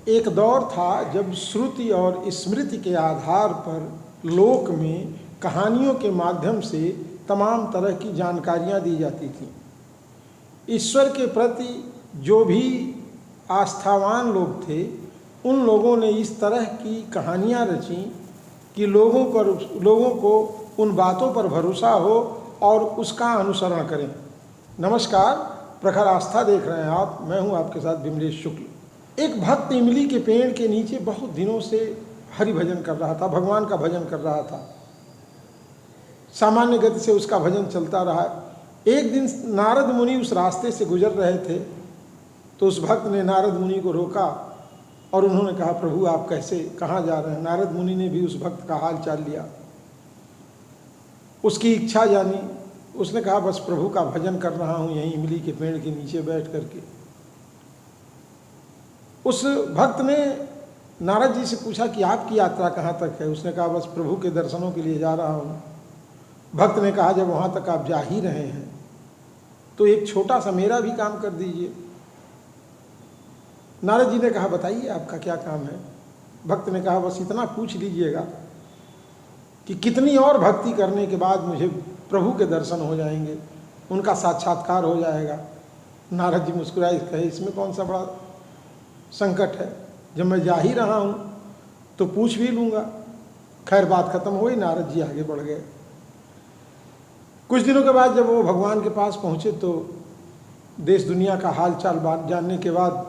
एक दौर था जब श्रुति और स्मृति के आधार पर लोक में कहानियों के माध्यम से तमाम तरह की जानकारियाँ दी जाती थीं। ईश्वर के प्रति जो भी आस्थावान लोग थे, उन लोगों ने इस तरह की कहानियाँ रचीं कि लोगों को उन बातों पर भरोसा हो और उसका अनुसरण करें। नमस्कार, प्रखर आस्था देख रहे हैं आप। मैं हूं आपके साथ विमलेश शुक्ल। एक भक्त इमली के पेड़ के नीचे बहुत दिनों से हरि भजन कर रहा था, भगवान का भजन कर रहा था। सामान्य गति से उसका भजन चलता रहा। एक दिन नारद मुनि उस रास्ते से गुजर रहे थे, तो उस भक्त ने नारद मुनि को रोका और उन्होंने कहा, प्रभु आप कैसे, कहाँ जा रहे हैं? नारद मुनि ने भी उस भक्त का हाल चाल लिया, उसकी इच्छा जानी। उसने कहा, बस प्रभु का भजन कर रहा हूँ यहीं इमली के पेड़ के नीचे बैठ करके। उस भक्त ने नारद जी से पूछा कि आपकी यात्रा कहाँ तक है? उसने कहा, बस प्रभु के दर्शनों के लिए जा रहा हूँ। भक्त ने कहा, जब वहाँ तक आप जा ही रहे हैं तो एक छोटा सा मेरा भी काम कर दीजिए। नारद जी ने कहा, बताइए आपका क्या काम है? भक्त ने कहा, बस इतना पूछ लीजिएगा कि कितनी और भक्ति करने के बाद मुझे प्रभु के दर्शन हो जाएंगे, उनका साक्षात्कार हो जाएगा। नारद जी मुस्कुराए, कहे, इसमें कौन सा बड़ा संकट है? जब मैं जा ही रहा हूँ तो पूछ भी लूँगा। खैर, बात खत्म हुई, नारद जी आगे बढ़ गए। कुछ दिनों के बाद जब वो भगवान के पास पहुँचे तो देश दुनिया का हाल चाल बात जानने के बाद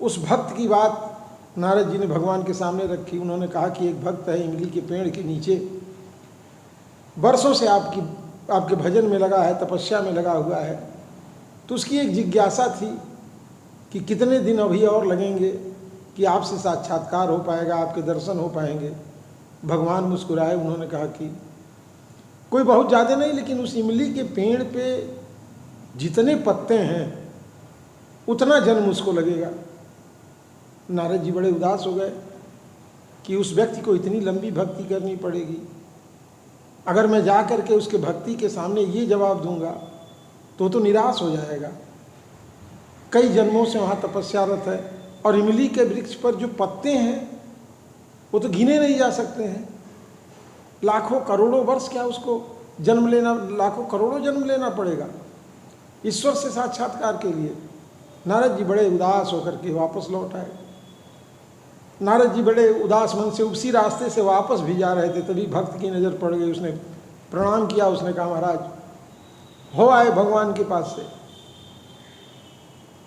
उस भक्त की बात नारद जी ने भगवान के सामने रखी। उन्होंने कहा कि एक भक्त है इमली के पेड़ के नीचे, वर्षों से आपके भजन में लगा है, तपस्या में लगा हुआ है। तो उसकी एक जिज्ञासा थी कि कितने दिन अभी और लगेंगे कि आपसे साक्षात्कार हो पाएगा, आपके दर्शन हो पाएंगे। भगवान मुस्कुराए। उन्होंने कहा कि कोई बहुत ज़्यादा नहीं, लेकिन उस इमली के पेड़ पे जितने पत्ते हैं उतना जन्म उसको लगेगा। नारद जी बड़े उदास हो गए कि उस व्यक्ति को इतनी लंबी भक्ति करनी पड़ेगी। अगर मैं जा कर के उसके भक्ति के सामने ये जवाब दूंगा तो निराश हो जाएगा। कई जन्मों से वहाँ तपस्यारत है और इमली के वृक्ष पर जो पत्ते हैं वो तो गिने नहीं जा सकते हैं। लाखों करोड़ों वर्ष क्या उसको जन्म लेना, लाखों करोड़ों जन्म लेना पड़ेगा ईश्वर से साक्षात्कार के लिए। नारद जी बड़े उदास होकर के वापस लौट आए। नारद जी बड़े उदास मन से उसी रास्ते से वापस भी जा रहे थे, तभी भक्त की नज़र पड़ गई। उसने प्रणाम किया। उसने कहा, महाराज हो आए भगवान के पास से?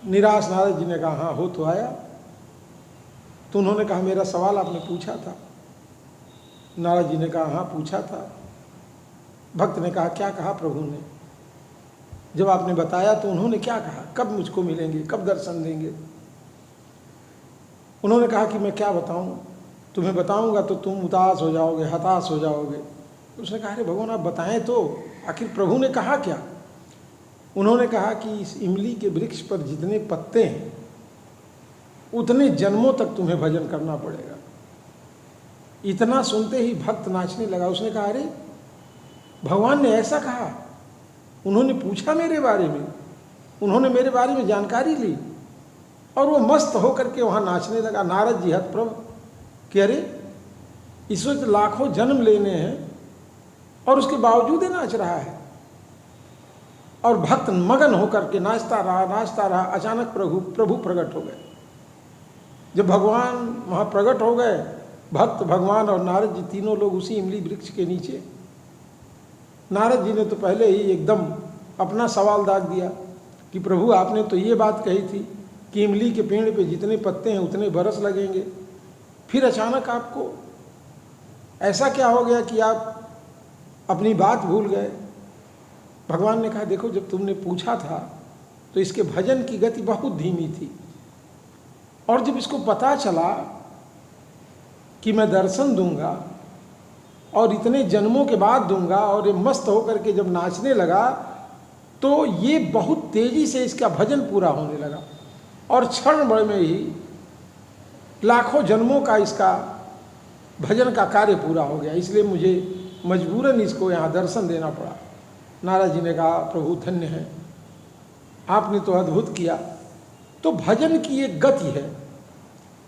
निराश नारद जी ने कहा, हाँ हो तो आया। तो उन्होंने कहा, मेरा सवाल आपने पूछा था? नारद जी ने कहा, हाँ पूछा था। भक्त ने कहा, क्या कहा प्रभु ने? जब आपने बताया तो उन्होंने क्या कहा? कब मुझको मिलेंगे, कब दर्शन देंगे? उन्होंने कहा कि मैं क्या बताऊं, तुम्हें बताऊंगा तो तुम उदास हो जाओगे, हताश हो जाओगे। उसने कहा, अरे भगवान आप बताएं तो, आखिर प्रभु ने कहा क्या? उन्होंने कहा कि इस इमली के वृक्ष पर जितने पत्ते हैं उतने जन्मों तक तुम्हें भजन करना पड़ेगा। इतना सुनते ही भक्त नाचने लगा। उसने कहा, अरे भगवान ने ऐसा कहा? उन्होंने पूछा मेरे बारे में, उन्होंने मेरे बारे में जानकारी ली और वो मस्त होकर के वहाँ नाचने लगा। नारद जी हतप्रभ कि अरे ईश्वर तो लाखों जन्म लेने हैं और उसके बावजूद ही नाच रहा है। और भक्त मगन होकर के नाचता रहा। अचानक प्रभु प्रकट हो गए। जब भगवान वहाँ प्रकट हो गए, भक्त, भगवान और नारद जी तीनों लोग उसी इमली वृक्ष के नीचे। नारद जी ने तो पहले ही एकदम अपना सवाल दाग दिया कि प्रभु आपने तो ये बात कही थी कि इमली के पेड़ पे जितने पत्ते हैं उतने बरस लगेंगे, फिर अचानक आपको ऐसा क्या हो गया कि आप अपनी बात भूल गए? भगवान ने कहा, देखो जब तुमने पूछा था तो इसके भजन की गति बहुत धीमी थी, और जब इसको पता चला कि मैं दर्शन दूंगा और इतने जन्मों के बाद दूंगा, और ये मस्त होकर के जब नाचने लगा तो ये बहुत तेजी से इसका भजन पूरा होने लगा और क्षण भर में ही लाखों जन्मों का इसका भजन का कार्य पूरा हो गया। इसलिए मुझे मजबूरन इसको यहाँ दर्शन देना पड़ा। नारद जी ने कहा, प्रभु धन्य है, आपने तो अद्भुत किया। तो भजन की एक गति है,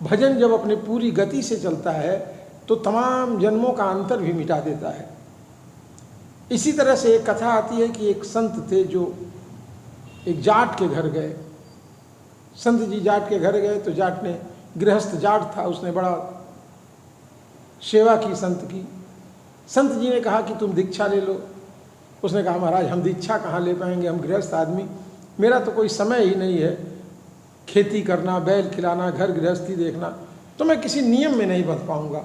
भजन जब अपने पूरी गति से चलता है तो तमाम जन्मों का अंतर भी मिटा देता है। इसी तरह से एक कथा आती है कि एक संत थे जो एक जाट के घर गए। संत जी जाट के घर गए तो जाट ने, गृहस्थ जाट था, उसने बड़ा सेवा की संत की। संत जी ने कहा कि तुम दीक्षा ले लो। उसने कहा महाराज हम दीक्षा कहाँ ले पाएंगे, हम गृहस्थ आदमी, मेरा तो कोई समय ही नहीं है, खेती करना, बैल खिलाना, घर गृहस्थी देखना, तो मैं किसी नियम में नहीं बंध पाऊंगा।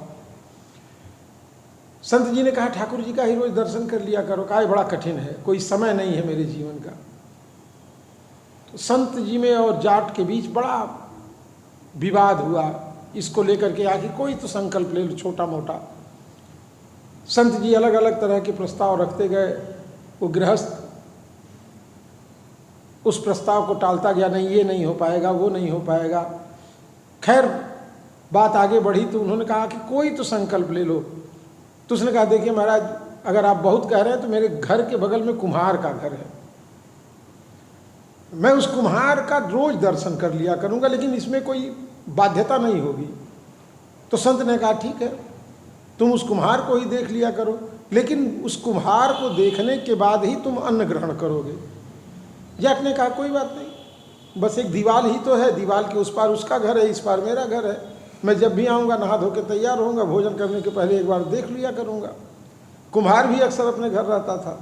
संत जी ने कहा ठाकुर जी का ही रोज दर्शन कर लिया करो, काहे बड़ा कठिन है, कोई समय नहीं है मेरे जीवन का। तो संत जी में और जाट के बीच बड़ा विवाद हुआ, इसको लेकर के आखिर कोई तो संकल्प ले लो छोटा मोटा। संत जी अलग अलग तरह के प्रस्ताव रखते गए, वो गृहस्थ उस प्रस्ताव को टालता गया, नहीं ये नहीं हो पाएगा, वो नहीं हो पाएगा। खैर बात आगे बढ़ी तो उन्होंने कहा कि कोई तो संकल्प ले लो। तो उसने कहा देखिए महाराज, अगर आप बहुत कह रहे हैं तो मेरे घर के बगल में कुम्हार का घर है, मैं उस कुम्हार का रोज दर्शन कर लिया करूंगा, लेकिन इसमें कोई बाध्यता नहीं होगी। तो संत ने कहा ठीक है, तुम उस कुम्हार को ही देख लिया करो, लेकिन उस कुम्हार को देखने के बाद ही तुम अन्न ग्रहण करोगे। जाट ने कहा कोई बात नहीं, बस एक दीवार ही तो है, दीवार के उस पार उसका घर है, इस पार मेरा घर है, मैं जब भी आऊँगा नहा धो के तैयार होऊंगा, भोजन करने के पहले एक बार देख लिया करूँगा। कुम्हार भी अक्सर अपने घर रहता था।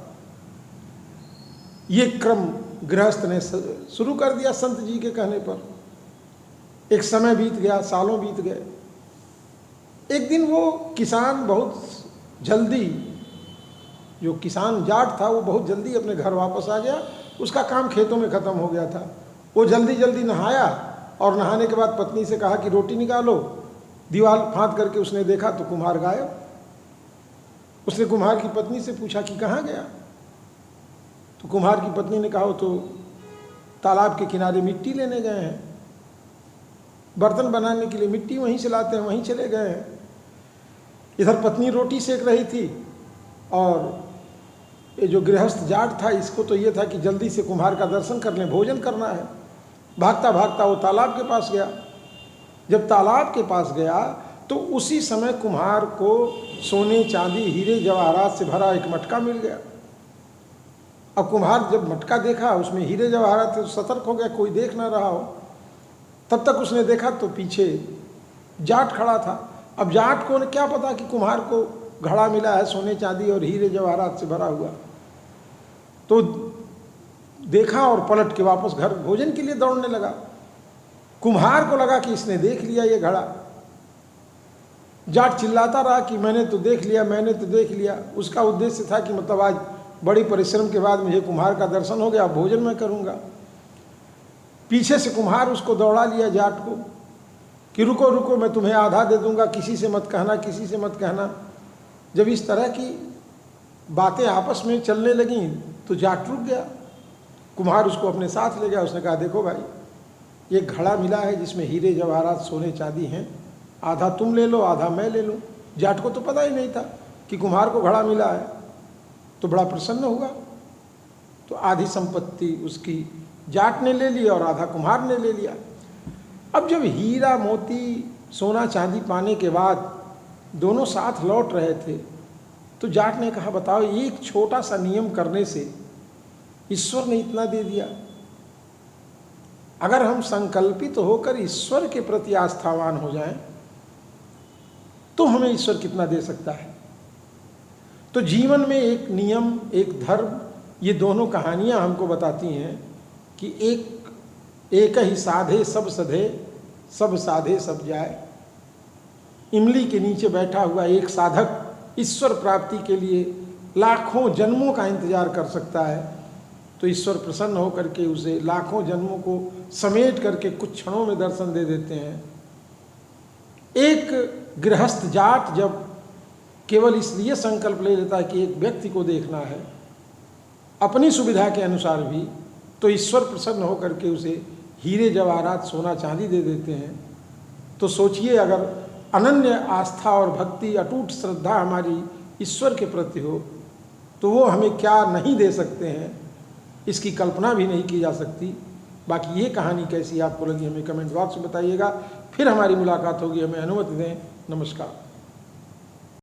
ये क्रम गृहस्थ ने शुरू कर दिया संत जी के कहने पर। एक समय बीत गया, सालों बीत गए। एक दिन वो किसान बहुत जल्दी, जो किसान जाट था वो बहुत जल्दी अपने घर वापस आ गया, उसका काम खेतों में ख़त्म हो गया था। वो जल्दी जल्दी नहाया और नहाने के बाद पत्नी से कहा कि रोटी निकालो। दीवार फाँद करके उसने देखा तो कुम्हार गायब। उसने कुम्हार की पत्नी से पूछा कि कहाँ गया। तो कुम्हार की पत्नी ने कहा वो तो तालाब के किनारे मिट्टी लेने गए हैं, बर्तन बनाने के लिए मिट्टी वहीं से लाते हैं, वहीं चले गए हैं। इधर पत्नी रोटी सेक रही थी और ये जो गृहस्थ जाट था इसको तो ये था कि जल्दी से कुम्हार का दर्शन कर लें, भोजन करना है। भागता भागता वो तालाब के पास गया। जब तालाब के पास गया तो उसी समय कुम्हार को सोने चांदी हीरे जवाहरात से भरा एक मटका मिल गया। अब कुम्हार जब मटका देखा उसमें हीरे जवाहरात थे तो सतर्क हो गया, कोई देख ना रहा हो। तब तक उसने देखा तो पीछे जाट खड़ा था। अब जाट को क्या पता कि कुम्हार को घड़ा मिला है सोने चांदी और हीरे जवाहरात से भरा हुआ। तो देखा और पलट के वापस घर भोजन के लिए दौड़ने लगा। कुम्हार को लगा कि इसने देख लिया ये घड़ा। जाट चिल्लाता रहा कि मैंने तो देख लिया, मैंने तो देख लिया। उसका उद्देश्य था कि मतलब आज बड़ी परिश्रम के बाद मुझे कुम्हार का दर्शन हो गया, भोजन मैं करूंगा। पीछे से कुम्हार उसको दौड़ा लिया जाट को कि रुको रुको, मैं तुम्हें आधा दे दूंगा, किसी से मत कहना, किसी से मत कहना। जब इस तरह की बातें आपस में चलने लगीं तो जाट रुक गया। कुम्हार उसको अपने साथ ले गया। उसने कहा देखो भाई, ये घड़ा मिला है जिसमें हीरे जवाहरात सोने चांदी हैं, आधा तुम ले लो, आधा मैं ले लूँ। जाट को तो पता ही नहीं था कि कुम्हार को घड़ा मिला है, तो बड़ा प्रसन्न हुआ। तो आधी संपत्ति उसकी जाट ने ले ली और आधा कुम्हार ने ले लिया। अब जब हीरा मोती सोना चांदी पाने के बाद दोनों साथ लौट रहे थे तो जाट ने कहा बताओ, एक छोटा सा नियम करने से ईश्वर ने इतना दे दिया। अगर हम संकल्पित होकर ईश्वर के प्रति आस्थावान हो जाएं तो हमें ईश्वर कितना दे सकता है। तो जीवन में एक नियम, एक धर्म, ये दोनों कहानियां हमको बताती हैं कि एक ही साधे सब सधे, सब साधे सब जाए। इमली के नीचे बैठा हुआ एक साधक ईश्वर प्राप्ति के लिए लाखों जन्मों का इंतजार कर सकता है, तो ईश्वर प्रसन्न होकर के उसे लाखों जन्मों को समेट करके कुछ क्षणों में दर्शन दे देते हैं। एक गृहस्थ जाट जब केवल इसलिए संकल्प ले लेता है कि एक व्यक्ति को देखना है अपनी सुविधा के अनुसार भी, तो ईश्वर प्रसन्न होकर के उसे हीरे जवाहरात सोना चांदी दे देते हैं। तो सोचिए, अगर अनन्य आस्था और भक्ति, अटूट श्रद्धा हमारी ईश्वर के प्रति हो तो वो हमें क्या नहीं दे सकते हैं, इसकी कल्पना भी नहीं की जा सकती। बाकी ये कहानी कैसी आपको लगी हमें कमेंट बॉक्स में बताइएगा। फिर हमारी मुलाकात होगी, हमें अनुमति दें। नमस्कार।